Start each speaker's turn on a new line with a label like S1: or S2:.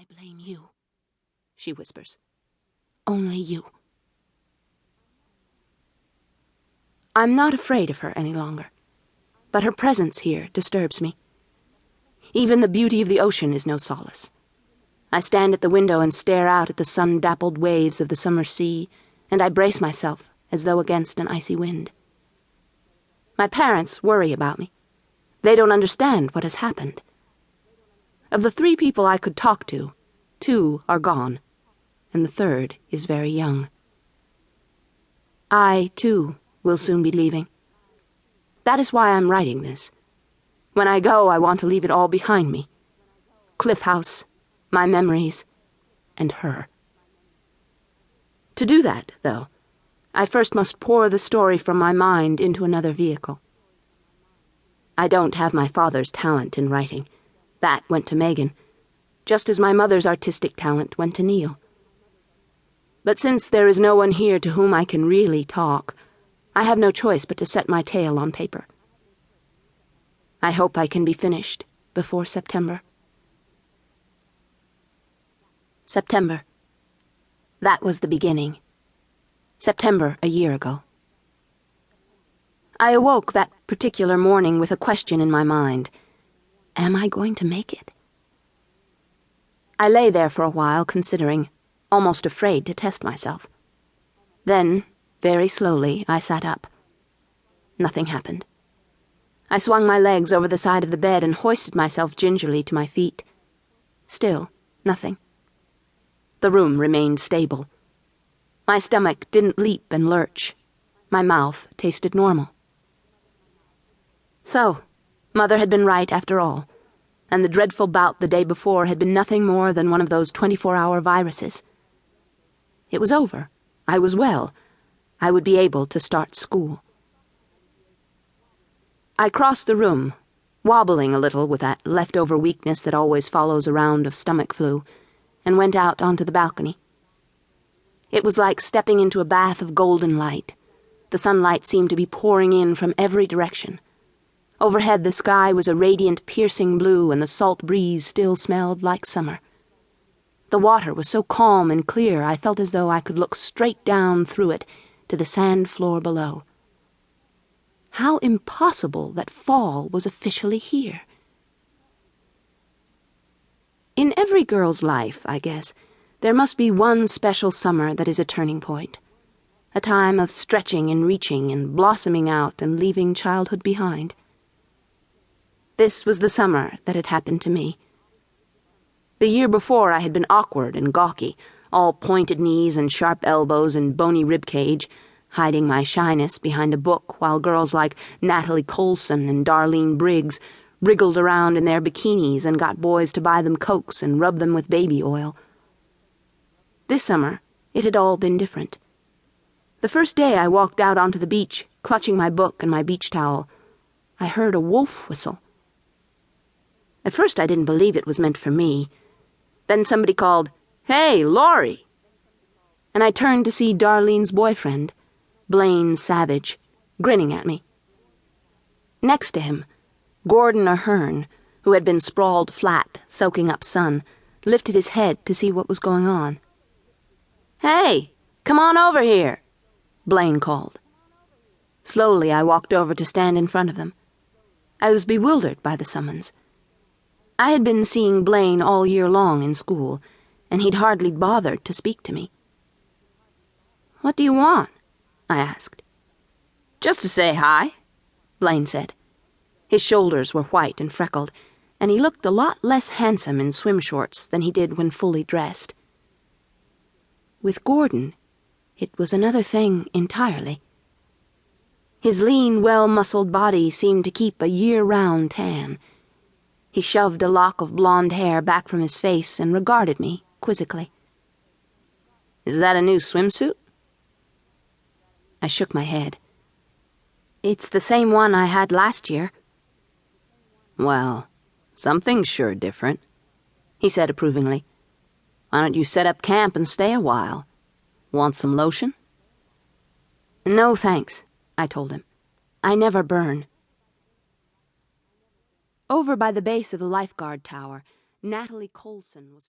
S1: blame you," she whispers. "Only you." I'm not afraid of her any longer, but her presence here disturbs me. Even the beauty of the ocean is no solace. I stand at the window and stare out at the sun-dappled waves of the summer sea, and I brace myself as though against an icy wind. My parents worry about me. They don't understand what has happened. Of the 3 people I could talk to, 2 are gone, and the 3rd is very young. I, too, will soon be leaving. That is why I'm writing this. When I go, I want to leave it all behind me. Cliff House, my memories, and her. To do that, though, I first must pour the story from my mind into another vehicle. I don't have my father's talent in writing. That went to Megan, just as my mother's artistic talent went to Neil. But since there is no one here to whom I can really talk, I have no choice but to set my tale on paper. I hope I can be finished before September. September. That was the beginning. September a year ago. I awoke that particular morning with a question in my mind. Am I going to make it? I lay there for a while considering, almost afraid to test myself. Then, very slowly, I sat up. Nothing happened. I swung my legs over the side of the bed and hoisted myself gingerly to my feet. Still, nothing. The room remained stable. My stomach didn't leap and lurch. My mouth tasted normal. So, Mother had been right after all, and the dreadful bout the day before had been nothing more than one of those 24-hour viruses. It was over. I was well. I would be able to start school. I crossed the room, wobbling a little with that leftover weakness that always follows a round of stomach flu, and went out onto the balcony. It was like stepping into a bath of golden light. The sunlight seemed to be pouring in from every direction. Overhead the sky was a radiant, piercing blue, and the salt breeze still smelled like summer. The water was so calm and clear I felt as though I could look straight down through it to the sand floor below. How impossible that fall was officially here. In every girl's life, I guess, there must be one special summer that is a turning point. A time of stretching and reaching and blossoming out and leaving childhood behind. This was the summer that had happened to me. The year before I had been awkward and gawky, all pointed knees and sharp elbows and bony ribcage, hiding my shyness behind a book while girls like Natalie Colson and Darlene Briggs wriggled around in their bikinis and got boys to buy them Cokes and rub them with baby oil. This summer, it had all been different. The first day I walked out onto the beach, clutching my book and my beach towel, I heard a wolf whistle. At first I didn't believe it was meant for me. Then somebody called, "Hey, Laurie!" And I turned to see Darlene's boyfriend, Blaine Savage, grinning at me. Next to him, Gordon Ahern, who had been sprawled flat, soaking up sun, lifted his head to see what was going on. "Hey, come on over here," Blaine called. Slowly I walked over to stand in front of them. I was bewildered by the summons. I had been seeing Blaine all year long in school, and he'd hardly bothered to speak to me. "What do you want?" I asked. "Just to say hi," Blaine said. His shoulders were white and freckled, and he looked a lot less handsome in swim shorts than he did when fully dressed. With Gordon, it was another thing entirely. His lean, well-muscled body seemed to keep a year-round tan. He shoved a lock of blonde hair back from his face and regarded me quizzically. "Is that a new swimsuit?" I shook my head. "It's the same one I had last year." "Well, something's sure different," he said approvingly. "Why don't you set up camp and stay a while? Want some lotion?" "No, thanks," I told him. "I never burn." Over by the base of the lifeguard tower, Natalie Colson was